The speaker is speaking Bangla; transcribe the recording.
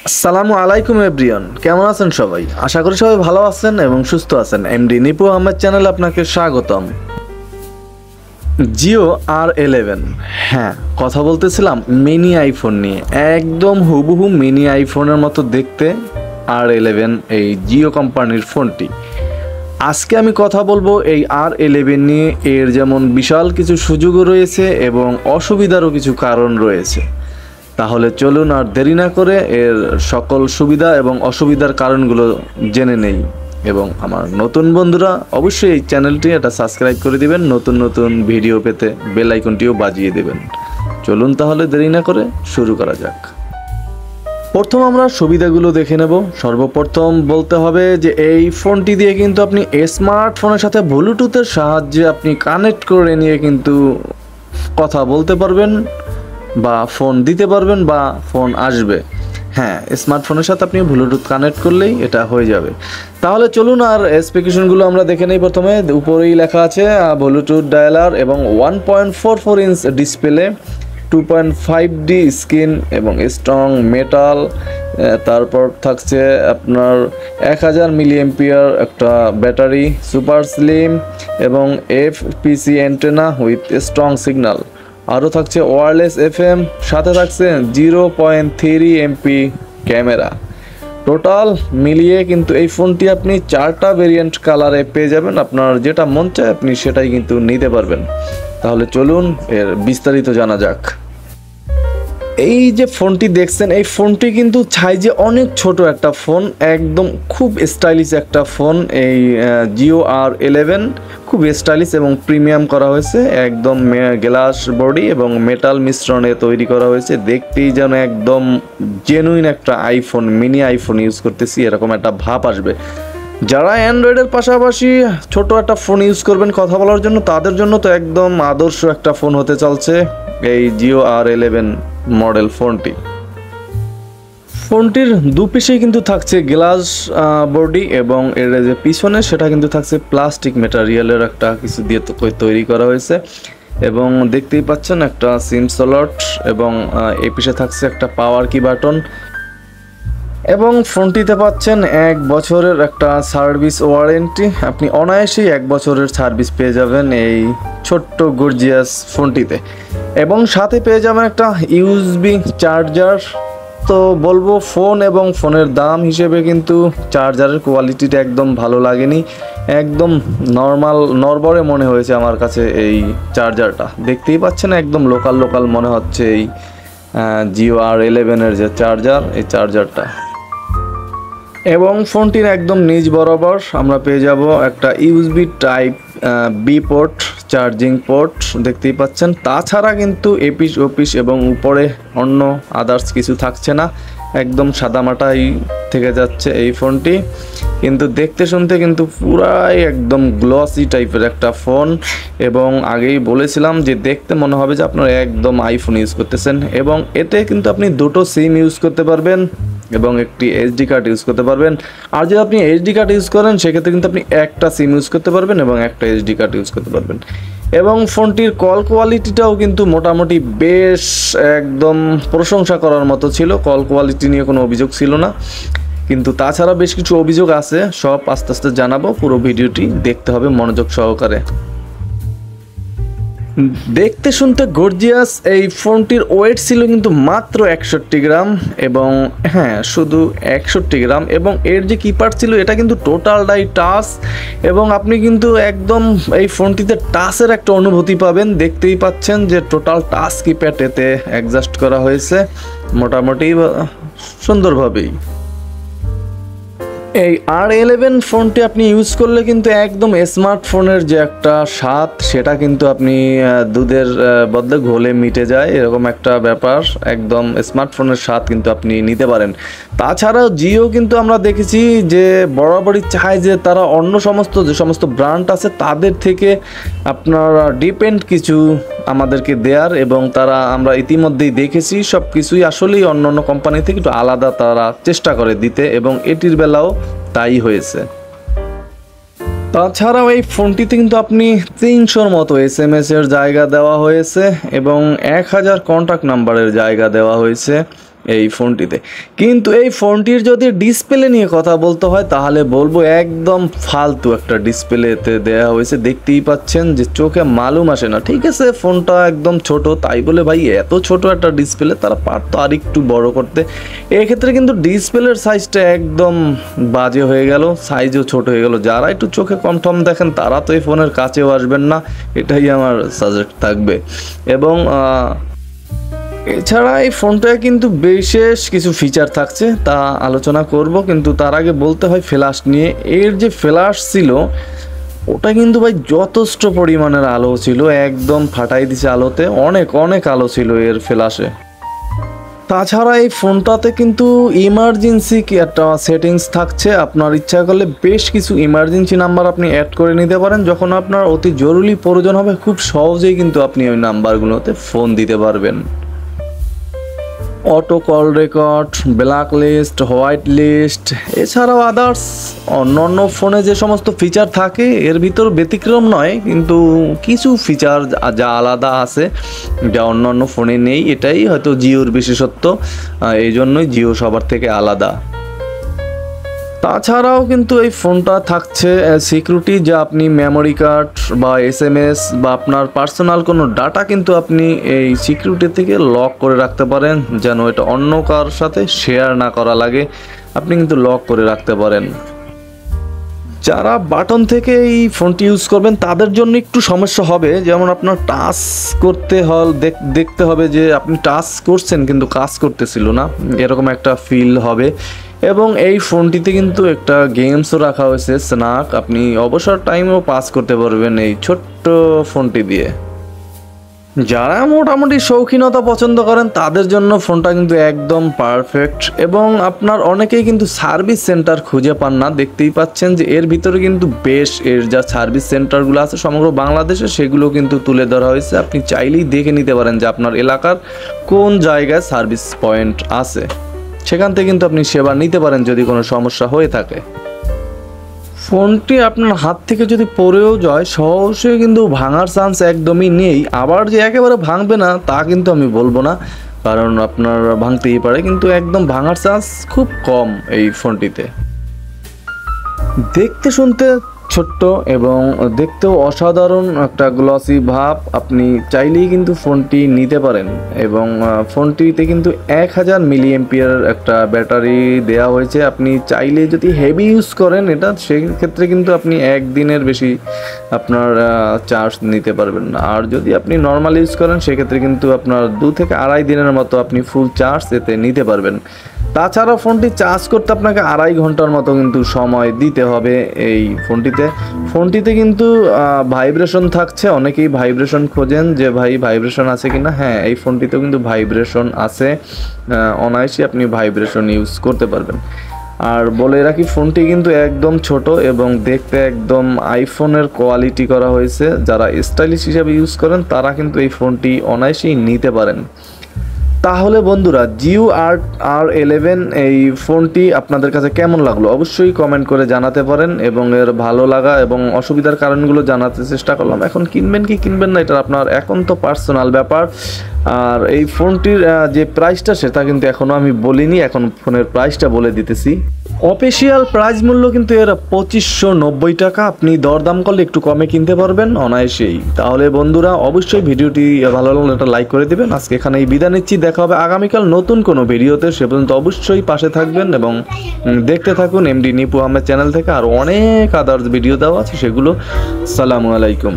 আসসালামু আলাইকুম এভরিওয়ান, কেমন আছেন সবাই? আশা করি সবাই ভালো আছেন এবং সুস্থ আছেন। এমডি নিপু আহমেদ চ্যানেলে আপনাকে স্বাগতম। জিও R11, হ্যাঁ, কথা বলতেছিলাম মিনি আইফোন নিয়ে। একদম হুবহু মিনি আইফোনের মতো দেখতে R11 এই জিও কোম্পানির ফোনটি। আজকে আমি কথা বলবো এই R11 নিয়ে। এর যেমন বিশাল কিছু সুযোগও রয়েছে এবং অসুবিধারও কিছু কারণ রয়েছে। তাহলে চলুন আর দেরি না করে এর সকল সুবিধা এবং অসুবিধার কারণগুলো জেনে নেই। এবং আমার নতুন বন্ধুরা অবশ্যই এই চ্যানেলটি এটা সাবস্ক্রাইব করে দিবেন, নতুন নতুন ভিডিও পেতে বেল আইকনটিও বাজিয়ে দেবেন। চলুন তাহলে দেরি না করে শুরু করা যাক। প্রথম আমরা সুবিধাগুলো দেখে নেব। সর্বপ্রথম বলতে হবে যে এই ফোনটি দিয়ে কিন্তু আপনি স্মার্টফোনের সাথে ব্লুটুথের সাহায্যে আপনি কানেক্ট করে নিয়ে কিন্তু কথা বলতে পারবেন বা ফোন দিতে পারবেন বা ফোন আসবে। হ্যাঁ, স্মার্টফোনের সাথে আপনি ব্লুটুথ কানেক্ট করলেই এটা হয়ে যাবে। তাহলে চলুন আর স্পেসিফিকেশনগুলো আমরা দেখে নেই। প্রথমে উপরেই লেখা আছে ব্লুটুথ ডায়ালার এবং 1.44 ইঞ্চ ডিসপ্লে, 2.5D স্ক্রিন এবং স্ট্রং মেটাল। তারপর থাকছে আপনার 1000 মিলিঅ্যাম্পিয়ার একটা ব্যাটারি, সুপার স্লিম এবং FPC antenna with strong signal. আরও থাকছে ওয়্যারলেস FM, সাথে থাকছে 0.3 MP ক্যামেরা। টোটাল মিলিয়ে কিন্তু এই ফোনটি আপনি 4টা ভেরিয়েন্ট কালারে পেয়ে যাবেন। আপনার যেটা মন চায় আপনি সেটাই কিন্তু নিতে পারবেন। তাহলে চলুন এর বিস্তারিত জানা যাক। এই যে ফোনটি দেখছেন, এই ফোনটি কিন্তু সাইজে অনেক ছোট একটা ফোন, একদম খুব স্টাইলিশ একটা ফোন। এই জিও R11 খুব স্টাইলিশ এবং প্রিমিয়াম করা হয়েছে। একদম গ্লাস বডি এবং মেটাল মিশ্রণে তৈরি করা হয়েছে। দেখতেই যেন একদম জেনুইন একটা আইফোন, মিনি আইফোন ইউজ করতেছি এরকম একটা ভাব আসবে। যারা অ্যান্ড্রয়েডের পাশাপাশি ছোট একটা ফোন ইউজ করবেন কথা বলার জন্য, তাদের জন্য তো একদম আদর্শ একটা ফোন হতে চলছে এই জিও R11 মডেল ফোনটি। ফোনটির দুপিসেই কিন্তু থাকছে গ্লাস বডি এবং এর যে পিছনে সেটা কিন্তু থাকছে প্লাস্টিক ম্যাটেরিয়ালের একটা কিছু দিয়ে তৈরি করা হয়েছে। এবং দেখতেই পাচ্ছেন একটা সিম স্লট এবং এই পিছে থাকছে একটা পাওয়ার কি বাটন। এবং ফোনটিতে পাচ্ছেন 1 বছরের একটা সার্ভিস ওয়ারেন্টি। আপনি অনায়াসেই 1 বছরের সার্ভিস পেয়ে যাবেন এই ছোট্ট গর্জিয়াস ফোনটিতে। এবং সাথে পেয়ে যাবেন একটা USB চার্জার। তো বলবো ফোন এবং ফোনের দাম হিসেবে কিন্তু চার্জারের কোয়ালিটিটা একদম ভালো লাগেনি, একদম নর্মাল নরবরে মনে হয়েছে আমার কাছে এই চার্জারটা। দেখতেই পাচ্ছেন একদম লোকাল মনে হচ্ছে এই জিও R11-এর যে চার্জার, এই চার্জারটা। এবং ফোনটির একদম নিচ বরাবর আমরা পেয়ে যাব একটা USB type B port, charging port দেখতেই পাচ্ছেন। তাছাড়া কিন্তু এপিস ওপিস এবং উপরে অন্য আদার্স কিছু থাকছে না, একদম সাদামাটাই থেকে যাচ্ছে এই ফোনটি। কিন্তু দেখতে শুনতে কিন্তু পুরাই একদম গ্লসি টাইপের একটা ফোন। এবং আগেই বলেছিলাম যে দেখতে মনে হবে যে আপনারা একদম আইফোন ইউজ করতেছেন। এবং এতে কিন্তু আপনি দুটো সিম ইউজ করতে পারবেন এবং একটি SD কার্ড ইউজ করতে পারবেন। আর যদি আপনি SD কার্ড ইউজ করেন সেক্ষেত্রে কিন্তু আপনি একটা সিম ইউজ করতে পারবেন এবং একটা SD কার্ড ইউজ করতে পারবেন। এবং ফোনটির কল কোয়ালিটিটাও কিন্তু মোটামুটি বেশ একদম প্রশংসা করার মতো ছিল। কল কোয়ালিটি নিয়ে কোনো অভিযোগ ছিল না, কিন্তু তাছাড়া বেশ কিছু অভিযোগ আছে, সব আস্তে আস্তে জানাবো। পুরো ভিডিওটি দেখতে হবে মনোযোগ সহকারে। দেখতে শুনতে গর্জিয়াস এই ফোনটির ওয়েট ছিল কিন্তু মাত্র 61 গ্রাম। এবং হ্যাঁ, শুধু 61 গ্রাম। এবং এর যে কিপ্যাড ছিল এটা কিন্তু টোটালটাই টাচ। এবং আপনি কিন্তু একদম এই ফোনটিতে টাচের একটা অনুভূতি পাবেন। দেখতেই পাচ্ছেন যে টোটাল টাচ কিপ্যাড এতে অ্যাডজাস্ট করা হয়েছে মোটামুটি সুন্দরভাবেই। এই R11 ফোনটি আপনি ইউজ করলে কিন্তু একদম স্মার্টফোনের যে একটা স্বাদ সেটা কিন্তু আপনি দুধের বদলে ঘোলে মিটে যায়, এরকম একটা ব্যাপার। একদম স্মার্টফোনের স্বাদ কিন্তু আপনি নিতে পারেন। তাছাড়াও জিও কিন্তু আমরা দেখেছি যে বরাবরই চায় যে তারা অন্য যে সমস্ত ব্র্যান্ড আছে তাদের থেকে আপনার ডিপেন্ড কিছু আমাদেরকে দেয়ার। এবং তারা আমরা ইতিমধ্যেই দেখেছি সব কিছুই আসলেই অন্য কোম্পানি থেকে একটু আলাদা তারা চেষ্টা করে দিতে, এবং এটির বেলাও তাই হয়েছে। তাছাড়াও এই ফোনটিতে কিন্তু আপনি 300-র মতো SMS এর জায়গা দেওয়া হয়েছে এবং 1000 কন্ট্যাক্ট নাম্বারের জায়গা দেওয়া হয়েছে। এই ফোনটিতে। কিন্তু এই ফোনটির যদি ডিসপ্লে নিয়ে কথা বলতে হয় তাহলে বলবো একদম ফালতু একটা ডিসপ্লেতে দেওয়া হয়েছে। দেখতেই পাচ্ছেন যে চোখে মালুম আসে না। ঠিক আছে, ফোনটা একদম ছোট, তাই বলে ভাই এত ছোট একটা ডিসপ্লে তারা পারতো আর একটু বড় করতে। এক্ষেত্রে কিন্তু ডিসপ্লের সাইজটা একদম বাজে হয়ে গেল, সাইজও ছোট হয়ে গেল। যারা একটু চোখে কম টম দেখেন তারা তো এই ফোনের কাছেও আসবেন না, এটাই আমার সাজেস্ট থাকবে। এবং এছাড়া এই ফোনটা কিন্তু বিশেষ কিছু ফিচার থাকছে, তা আলোচনা করব। কিন্তু তার আগে বলতে হয় ফ্ল্যাশ নিয়ে। এর যে ফ্ল্যাশ ছিল ওটা কিন্তু ভাই যথেষ্ট পরিমাণের আলো ছিল, একদম ফাটাই দিছে আলোতে, অনেক অনেক আলো ছিল এর ফ্ল্যাশে। তাছাড়া এই ফোনটাতে কিন্তু ইমার্জেন্সি কি একটা সেটিংস থাকছে। আপনার ইচ্ছা করলে বেশ কিছু ইমার্জেন্সি নাম্বার আপনি অ্যাড করে নিতে পারেন। যখন আপনার অতি জরুরি প্রয়োজন হবে খুব সহজেই কিন্তু আপনি ওই নাম্বারগুলোতে ফোন দিতে পারবেন। Auto call record, black list, white list, এছাড়াও আদার্স অন্য ফোনে যে সমস্ত ফিচার থাকে এর ভিতর ব্যতিক্রম নয়, কিন্তু কিছু ফিচার যা আলাদা আছে যা অন্য ফোনে নেই, এটাই হয়তো জিওর বিশেষত্ব, এই জন্যই জিও সবার থেকে আলাদা। তাছাড়াও কিন্তু এই ফোনটা থাকছে সিকিউরিটি, যা আপনি মেমোরি কার্ড বা SMS বা আপনার পার্সোনাল কোনো ডাটা কিন্তু আপনি এই সিকিউরিটি থেকে লক করে রাখতে পারেন, যেন এটা অন্য কারোর সাথে শেয়ার না করা লাগে। আপনি কিন্তু লক করে রাখতে পারেন। যারা বাটন থেকে এই ফোনটি ইউজ করবেন তাদের জন্য একটু সমস্যা হবে, যেমন আপনার টাচ করতে দেখতে হবে যে আপনি টাচ করছেন কিন্তু কাজ করতেছিল না, এরকম একটা ফিল হবে। এবং এই ফোনটিতে কিন্তু একটা গেমসও রাখা হয়েছে, স্ন্যাক, আপনি অবসর টাইমেও পাস করতে পারবেন এই ছোট্ট ফোনটি দিয়ে। যারা মোটামুটি শৌখিনতা পছন্দ করেন তাদের জন্য ফোনটা কিন্তু একদম পারফেক্ট। এবং আপনার অনেকেই কিন্তু সার্ভিস সেন্টার খুঁজে পান না, দেখতেই পাচ্ছেন যে এর ভিতরে কিন্তু বেশ এর যা সার্ভিস সেন্টারগুলো আছে সমগ্র বাংলাদেশে সেগুলো কিন্তু তুলে ধরা হয়েছে। আপনি চাইলেই দেখে নিতে পারেন যে আপনার এলাকার কোন জায়গায় সার্ভিস পয়েন্ট আছে, সেখান থেকে কিন্তু আপনি সেবা নিতে পারেন যদি কোনো সমস্যা হয়ে থাকে। ফোনটি আপনার হাত থেকে যদি পড়েও যায় সহজে কিন্তু ভাঙার চান্স একদমই নেই। আবার যে একেবারে ভাঙবে না তা কিন্তু আমি বলবো না, কারণ আপনার ভাঙতেই পারে, কিন্তু একদম ভাঙার চান্স খুব কম এই ফোনটিতে। দেখতে শুনতে ছোট্ট এবং দেখতেও অসাধারণ একটা গ্লসি ভাব, আপনি চাইলেই কিন্তু ফোনটি নিতে পারেন। এবং ফোনটিতে কিন্তু 1000 mAh একটা ব্যাটারি দেওয়া হয়েছে। আপনি চাইলে যদি হেভি ইউজ করেন এটা, সেক্ষেত্রে কিন্তু আপনি একদিনের বেশি আপনার চার্জ নিতে পারবেন না। আর যদি আপনি নর্মাল ইউজ করেন সেক্ষেত্রে কিন্তু আপনার 2 থেকে 2.5 দিনের মতো আপনি ফুল চার্জ এতে নিতে পারবেন। তাছাড়া ফোনটি চার্জ করতে আপনাকে 2.5 ঘন্টার মতো কিন্তু সময় দিতে হবে এই ফোনটিতে কিন্তু ভাইব্রেশন থাকছে। অনেকেই ভাইব্রেশন খোঁজেন যে ভাই ভাইব্রেশন আছে কিনা। হ্যাঁ, এই ফোনটিতেও কিন্তু ভাইব্রেশন আছে, অনায়াসে আপনি ভাইব্রেশন ইউজ করতে পারবেন। আর বলে রাখি ফোনটি কিন্তু একদম ছোট এবং দেখতে একদম আইফোনের কোয়ালিটি করা হয়েছে। যারা স্টাইলিশ হিসাবে ইউজ করেন তারা কিন্তু এই ফোনটি অনায়াসেই নিতে পারেন। তাহলে বন্ধুরা, জিও R11 এই ফোনটি আপনাদের কাছে কেমন লাগলো অবশ্যই কমেন্ট করে জানাতে পারেন, এবং এর ভালো লাগা এবং অসুবিধার কারণগুলো জানাতে চেষ্টা করলাম। এখন কিনবেন কি কিনবেন না এটা আপনার একান্ত পার্সোনাল ব্যাপার। আর এই ফোনটির যে প্রাইসটা সেটা কিন্তু এখনও আমি বলিনি, এখন ফোনের প্রাইসটা বলে দিতেছি। অফিসিয়াল প্রাইস মূল্য কিন্তু এর 2590 টাকা। আপনি দরদাম করলে একটু কমে কিনতে পারবেন অনায়াসেই। তাহলে বন্ধুরা অবশ্যই ভিডিওটি ভালো লাগলে একটা লাইক করে দিবেন। আজকে এখানেই বিদায় নিচ্ছি, দেখা হবে আগামীকাল নতুন কোনো ভিডিওতে। সে পর্যন্ত অবশ্যই পাশে থাকবেন এবং দেখতে থাকুন এমডি নিপু আহমেদ চ্যানেল থেকে আর অনেক আদার্স ভিডিও দেওয়া আছে সেগুলো। আসসালামু আলাইকুম।